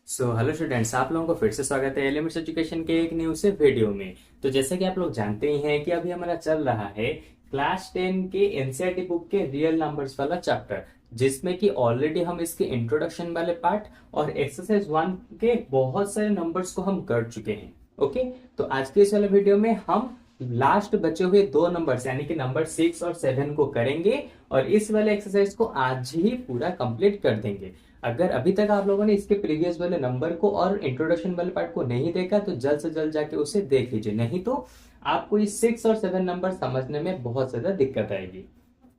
Hello students, आप लोगों को फिर से स्वागत है एलिमेंट्स एजुकेशन के एक न्यू से वीडियो में। तो जैसे कि आप लोग जानते ही हैं कि अभी हमारा चल रहा है क्लास 10 के एनसीईआरटी बुक के रियल नंबर्स वाला चैप्टर, जिसमें कि ऑलरेडी हम इसके इंट्रोडक्शन वाले पार्ट और एक्सरसाइज 1 के बहुत सारे नंबर्स को हम कर चुके हैं। ओके, तो आज के इस वाले वीडियो में हम लास्ट बचे हुए दो नंबर्स यानी कि नंबर 6 और 7 को करेंगे और इस वाले एक्सरसाइज को आज ही पूरा कंप्लीट कर देंगे। अगर अभी तक आप लोगों ने इसके प्रीवियस वाले नंबर को और इंट्रोडक्शन वाले पार्ट को नहीं देखा तो जल्द से जल्द जाके उसे देख लीजिए, नहीं तो आपको ये 6 और 7 नंबर समझने में बहुत ज्यादा दिक्कत आएगी।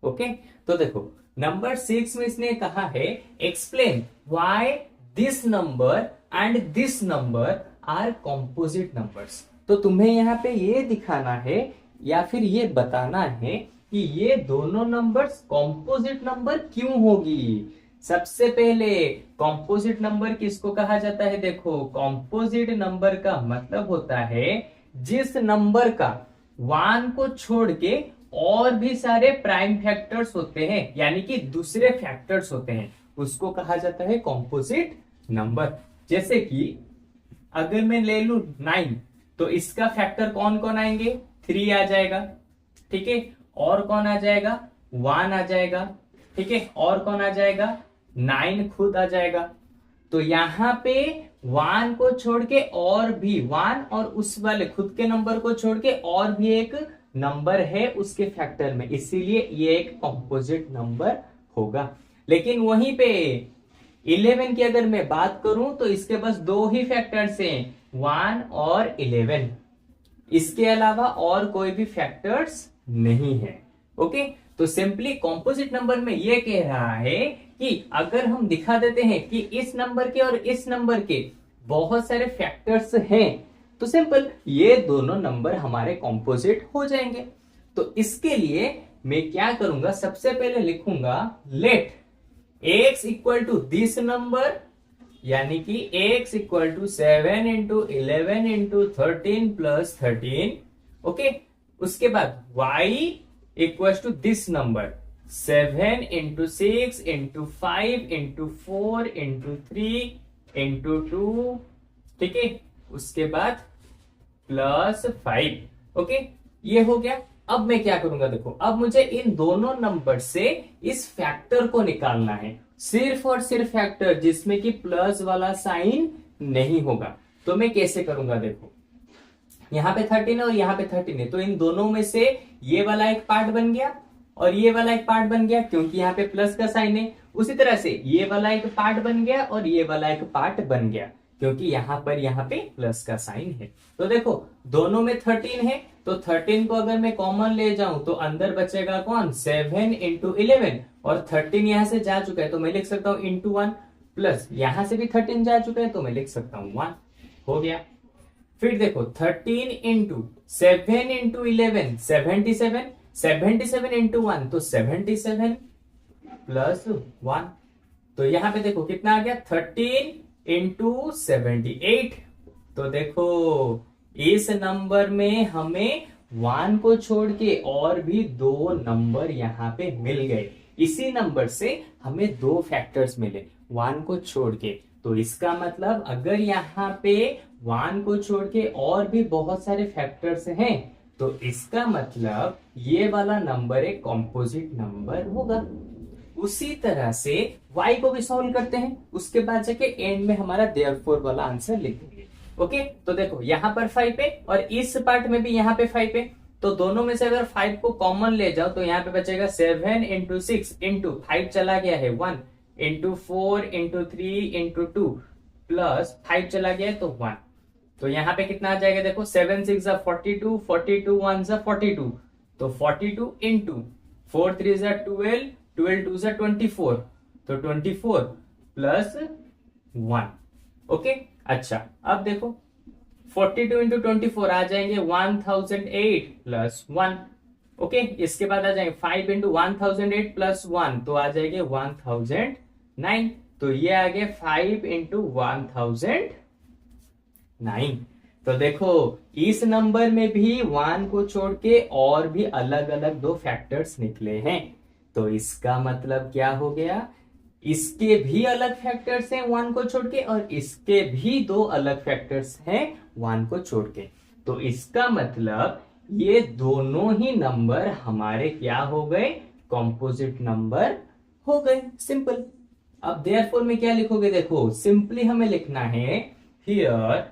ओके, तो देखो नंबर 6 में इसने कहा है explain why this number and this number are composite numbers. तो तुम्हें यहाँ पे ये दिखाना है या फिर ये बताना है कि ये दोनों नंबर्स कॉम्पोजिट नंबर क्यों होगी। सबसे पहले कॉम्पोजिट नंबर किसको कहा जाता है? देखो, कॉम्पोजिट नंबर का मतलब होता है जिस नंबर का 1 को छोड़ के और भी सारे प्राइम फैक्टर्स होते हैं यानी कि दूसरे फैक्टर्स होते हैं, उसको कहा जाता है कॉम्पोजिट नंबर। जैसे कि अगर मैं ले लू 9 तो इसका फैक्टर कौन कौन आएंगे? 3 आ जाएगा, ठीक है। और कौन आ जाएगा? 1 आ जाएगा, ठीक है। और कौन आ जाएगा? 9 खुद आ जाएगा। तो यहां पे 1 को छोड़ के और भी 1 और उस वाले खुद के नंबर को छोड़ के और भी एक नंबर है उसके फैक्टर में, इसीलिए ये एक कॉम्पोजिट नंबर होगा। लेकिन वहीं पे 11 की अगर मैं बात करूं तो इसके पास दो ही फैक्टर्स हैं, 1 और 11। इसके अलावा और कोई भी फैक्टर्स नहीं है। ओके, तो सिंपली कॉम्पोजिट नंबर में ये कह रहा है कि अगर हम दिखा देते हैं कि इस नंबर के और इस नंबर के बहुत सारे फैक्टर्स हैं तो सिंपल ये दोनों नंबर हमारे कॉम्पोजिट हो जाएंगे। तो इसके लिए मैं क्या करूंगा, सबसे पहले लिखूंगा let x equal to this number यानी कि x equal to 7 into 11 into 13 plus 13। Okay, उसके बाद y equal to this number 7 into 6 into 5 into 4 into 3 into 2, ठीक है। उसके बाद प्लस 5। ओके, ये हो गया। अब मैं क्या करूंगा, देखो अब मुझे इन दोनों नंबर से इस फैक्टर को निकालना है, सिर्फ और सिर्फ फैक्टर जिसमें कि प्लस वाला साइन नहीं होगा। तो मैं कैसे करूंगा, देखो यहाँ पे 13 है और यहाँ पे 13 है, तो इन दोनों में से ये वाला एक पार्ट बन गया और ये वाला एक पार्ट बन गया क्योंकि यहाँ पे प्लस का साइन है। उसी तरह से ये वाला एक पार्ट बन गया और ये वाला एक पार्ट बन गया क्योंकि यहाँ पे प्लस का साइन है। तो देखो दोनों में 13 है, तो 13 को अगर मैं कॉमन ले जाऊं तो अंदर बचेगा कौन? 7 इंटू 11 और 13 यहां से जा चुका है तो मैं लिख सकता हूं इंटू 1, प्लस यहां से भी 13 जा चुका है तो मैं लिख सकता हूं 1। हो गया। फिर देखो 13 इंटू 7 इंटू 11 77, 77 इंटू 1 तो 77 प्लस 1। तो यहां पे देखो कितना आ गया? 13 इंटू 78। तो देखो इस नंबर में हमें 1 को छोड़ के और भी दो नंबर यहाँ पे मिल गए। इसी नंबर से हमें दो फैक्टर्स मिले 1 को छोड़ के। तो इसका मतलब अगर यहाँ पे 1 को छोड़ के और भी बहुत सारे फैक्टर्स हैं तो इसका मतलब ये वाला नंबर एक कॉम्पोजिट नंबर होगा। उसी तरह से y को भी सॉल्व करते हैं, उसके बाद जाके एंड में हमारा देयरफॉर वाला आंसर लिख देंगे। ओके, तो देखो यहाँ पर 5 है और इस पार्ट में भी यहाँ पे 5 है, तो दोनों में से अगर 5 को कॉमन ले जाओ तो यहाँ पे बचेगा 7 इंटू 6 इंटू 5 चला गया है 1 इंटू 4 इंटू 3 इंटू 2 प्लस 5 चला गया है तो 1। तो यहाँ पे कितना आ जाएगा? देखो 7 6 जा 42, 42 1 जा 42, तो 42 इंटू 4 3 जा 12, 12 2 जा 24, तो 24 प्लस 1। ओके, अच्छा अब देखो 42 इंटू 24 आ जाएंगे 1008 प्लस 1। ओके, इसके बाद आ जाएंगे 5 इंटू 1008 प्लस 1 तो आ जाएंगे 1009। तो ये आ गए 5 इंटू 1009। तो देखो इस नंबर में भी 1 को छोड़ के और भी अलग अलग दो फैक्टर्स निकले हैं। तो इसका मतलब क्या हो गया? इसके भी अलग फैक्टर्स हैं वन को छोड़ के, और इसके भी दो अलग फैक्टर्स हैं वन को छोड़ के। तो इसका मतलब ये दोनों ही नंबर हमारे क्या हो गए, कॉम्पोजिट नंबर हो गए। सिंपल। अब देयरफॉर में क्या लिखोगे, देखो सिंपली हमें लिखना है here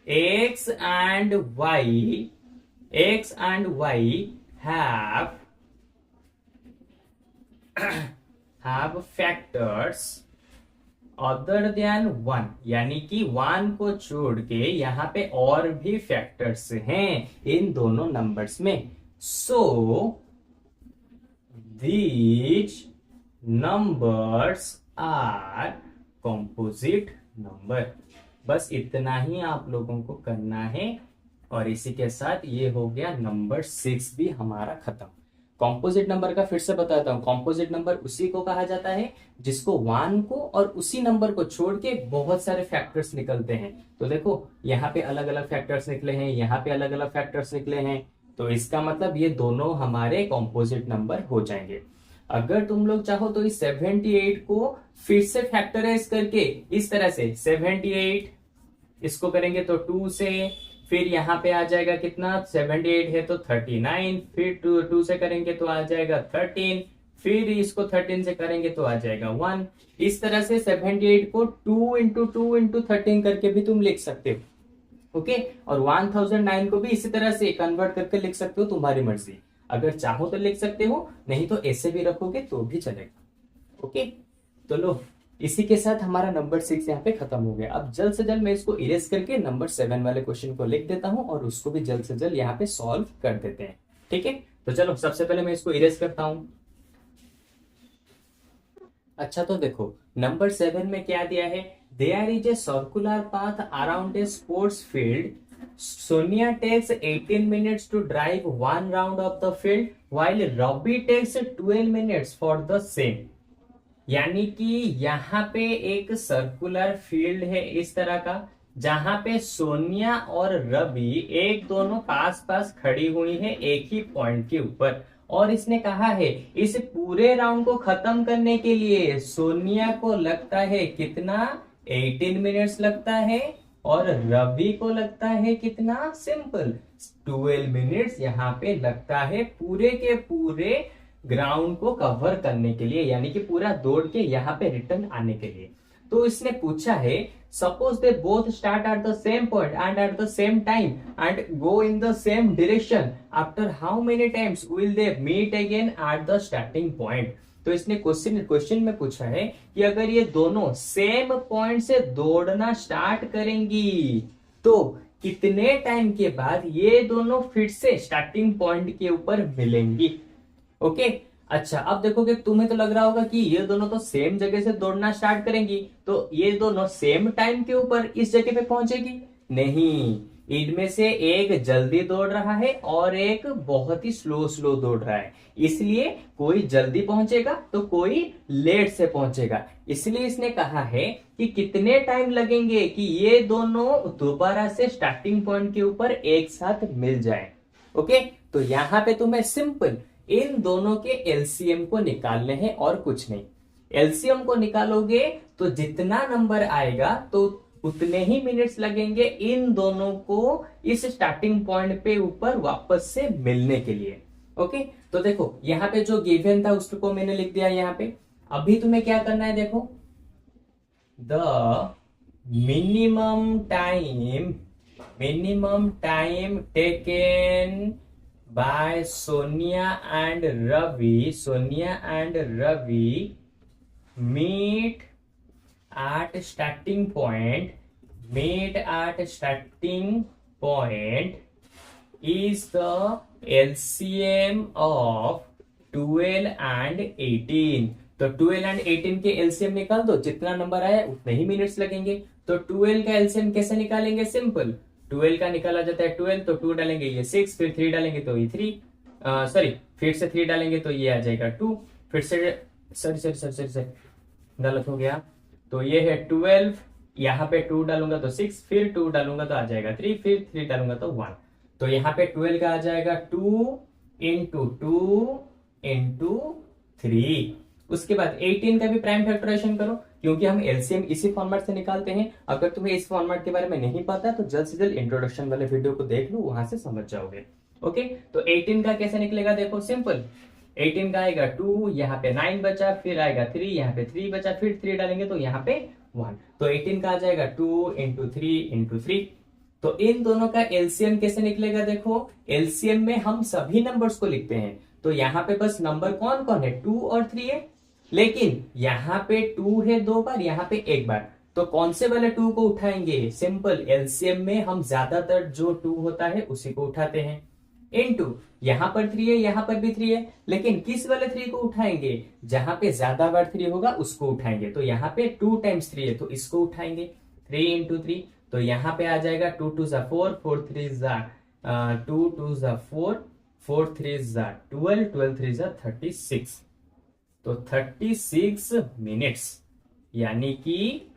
x and y have factors other than one, यानी कि वन को छोड़ के यहाँ पे और भी फैक्टर्स हैं इन दोनों नंबर्स में। So these numbers are composite number. बस इतना ही आप लोगों को करना है, और इसी के साथ ये हो गया नंबर 6 भी हमारा खत्म। कॉम्पोजिट नंबर का फिर से बताता हूं, कॉम्पोजिट नंबर उसी को कहा जाता है जिसको वन को और उसी नंबर को छोड़ के बहुत सारे फैक्टर्स निकलते हैं। तो देखो यहाँ पे अलग अलग फैक्टर्स निकले हैं, यहाँ पे अलग अलग फैक्टर्स निकले हैं, तो इसका मतलब ये दोनों हमारे कॉम्पोजिट नंबर हो जाएंगे। अगर तुम लोग चाहो तो इस 78 को फिर से फैक्टराइज करके इस तरह से 78 इसको करेंगे तो 2 से, फिर यहाँ पे आ जाएगा कितना, 78 है तो 39, फिर 2 से करेंगे तो आ जाएगा 13, फिर इसको 13 से करेंगे तो आ जाएगा 1। इस तरह से 78 को 2 इंटू 2 इंटू 13 करके भी तुम लिख सकते हो। ओके, और 1009 को भी इसी तरह से कन्वर्ट करके लिख सकते हो, तुम्हारी मर्जी। अगर चाहो तो लिख सकते हो, नहीं तो ऐसे भी रखोगे तो भी चलेगा। ओके, तो लो इसी के साथ हमारा नंबर 6 यहाँ पे खत्म हो गया। अब जल्द से जल्द मैं इसको इरेज करके नंबर 7 वाले क्वेश्चन को लिख देता हूं, और उसको भी जल्द से जल्द यहाँ पे सॉल्व कर देते हैं। ठीक है, तो चलो सबसे पहले मैं इसको इरेज करता हूं। अच्छा, तो देखो नंबर 7 में क्या दिया है, there is a circular path around a sports field, Sonia takes 18 minutes to drive one round of the field while Ravi takes 12 minutes for the same। यानी कि यहाँ पे एक सर्कुलर फील्ड है इस तरह का, जहां पे सोनिया और रवि एक दोनों पास पास खड़ी हुई है एक ही पॉइंट के ऊपर, और इसने कहा है इस पूरे राउंड को खत्म करने के लिए सोनिया को लगता है कितना, 18 मिनट्स लगता है, और रवि को लगता है कितना, सिंपल 12 मिनट्स यहाँ पे लगता है पूरे के पूरे ग्राउंड को कवर करने के लिए, यानी कि पूरा दौड़ के यहाँ पे रिटर्न आने के लिए। तो इसने पूछा है suppose they both start at the same point and at the same time and go in the same direction, after how many times will they meet again at the starting point. तो इसने question में पूछा है कि अगर ये दोनों same point से दौड़ना स्टार्ट करेंगी तो कितने टाइम के बाद ये दोनों फिर से स्टार्टिंग पॉइंट के ऊपर मिलेंगी। ओके, अच्छा अब देखोगे तुम्हें तो लग रहा होगा कि ये दोनों तो सेम जगह से दौड़ना स्टार्ट करेंगी, तो ये दोनों सेम टाइम के ऊपर इस जगह पे पहुंचेगी। नहीं, इनमें से एक जल्दी दौड़ रहा है और एक बहुत ही स्लो दौड़ रहा है, इसलिए कोई जल्दी पहुंचेगा तो कोई लेट से पहुंचेगा। इसलिए इसने कहा है कि कितने टाइम लगेंगे कि ये दोनों दोबारा से स्टार्टिंग पॉइंट के ऊपर एक साथ मिल जाए। ओके, तो यहां पे तुम्हें सिंपल इन दोनों के एलसीएम को निकालने हैं और कुछ नहीं। एलसीएम को निकालोगे तो जितना नंबर आएगा तो उतने ही मिनट्स लगेंगे इन दोनों को इस स्टार्टिंग पॉइंट पे ऊपर वापस से मिलने के लिए। ओके, तो देखो यहाँ पे जो गिवन था उसको मैंने लिख दिया यहाँ पे। अभी तुम्हें क्या करना है, देखो the minimum time taken by Sonia and Ravi meet at starting point is the LCM of 12 and 18। तो 12 and 18 के एलसीएम निकाल दो, जितना नंबर आया उतने ही मिनट्स लगेंगे। तो 12 का एलसीएम कैसे निकालेंगे, सिंपल 12 का निकाला जाता है 12, तो 2 डालेंगे ये 6, फिर 3 डालेंगे तो ये 3, फिर से 3 डालेंगे तो ये आ जाएगा 2, फिर से सॉरी गलत हो गया, तो ये है 12, यहाँ पे 2 डालूंगा तो 6, फिर 2 डालूंगा तो आ जाएगा 3, फिर 3 डालूंगा तो 1। तो यहाँ पे 12 का आ जाएगा 2 इंटू 2 इंटू 3। उसके बाद 18 का भी प्राइम फैक्टराइजेशन करो, क्योंकि हम एलसीएम इसी फॉर्मेट से निकालते हैं। अगर तुम्हें इस फॉर्मेट के बारे में नहीं पता तो जल्द से जल्द इंट्रोडक्शन वाले वीडियो को देख लो, वहां से समझ जाओगे। ओके, तो 18 का कैसे निकलेगा, देखो सिंपल। 18 का आएगा 2, यहाँ पे 9 बचा, फिर आएगा 3, यहाँ पे 3 बचा, फिर 3 डालेंगे तो यहाँ पे 1। तो 18 का आ जाएगा 2 इंटू 3 इंटू 3। तो इन दोनों का एलसीएम कैसे निकलेगा, देखो एलसीएम में हम सभी नंबर्स को लिखते हैं। तो यहाँ पे बस नंबर कौन कौन है, 2 और 3 है, लेकिन यहाँ पे 2 है 2 बार, यहाँ पे 1 बार। तो कौन से वाले 2 को उठाएंगे, सिंपल एलसीएम में हम ज्यादातर जो 2 होता है उसी को उठाते हैं। इनटू यहां पर 3 है, यहां पर भी 3 है, लेकिन किस वाले 3 को उठाएंगे, जहां पे ज्यादा बार 3 होगा उसको उठाएंगे। तो यहाँ पे 2 टाइम्स 3 है तो इसको उठाएंगे, 3 इंटू 3। तो यहाँ पे आ जाएगा 2 2 जा 4, 4 3 जा 2 2 जा 4, 4 3 जा 12, 12 3 जा 36। तो 36 मिनट्स, यानी कि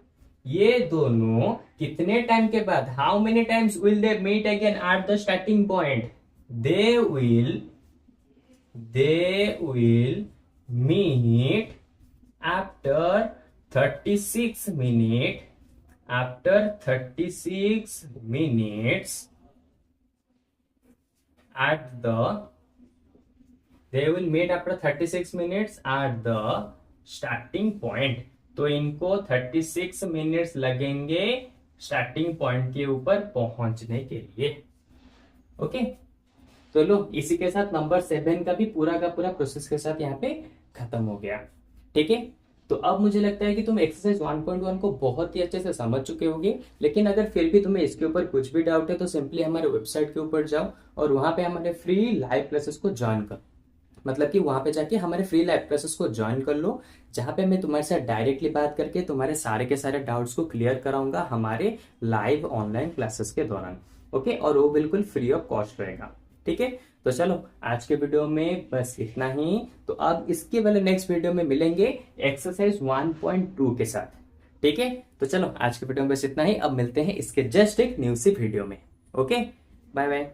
ये दोनों कितने टाइम के बाद, how many times will they meet again at the starting point, they will meet after 36 minutes, after 36 minutes at the they will meet after 36 minutes at the starting point। तो इनको 36 minutes लगेंगे starting point के ऊपर पहुंचने के लिए। Okay, तो लो इसी के साथ नंबर 7 का भी पूरा प्रोसेस के साथ यहाँ पे खत्म हो गया। ठीक है, तो अब मुझे लगता है कि तुम एक्सरसाइज 1.1 को बहुत ही अच्छे से समझ चुके होगे, लेकिन अगर फिर भी तुम्हें इसके ऊपर कुछ भी डाउट है तो सिंपली हमारे वेबसाइट के ऊपर जाओ और वहां पे हमारे फ्री लाइव क्लासेस को ज्वाइन कर, मतलब कि वहां पे जाके हमारे फ्री लाइव क्लासेस को ज्वाइन कर लो, जहां पे मैं तुम्हारे साथ डायरेक्टली बात करके तुम्हारे सारे के सारे डाउट्स को क्लियर कराऊंगा हमारे लाइव ऑनलाइन क्लासेस के दौरान। ओके, और वो बिल्कुल फ्री ऑफ कॉस्ट रहेगा। ठीक है, तो चलो आज के वीडियो में बस इतना ही। तो अब इसके वाले नेक्स्ट वीडियो में मिलेंगे एक्सरसाइज 1.2 के साथ। ठीक है, तो चलो आज के वीडियो में बस इतना ही। अब मिलते हैं इसके जस्ट एक न्यू सी वीडियो में। Okay, bye bye.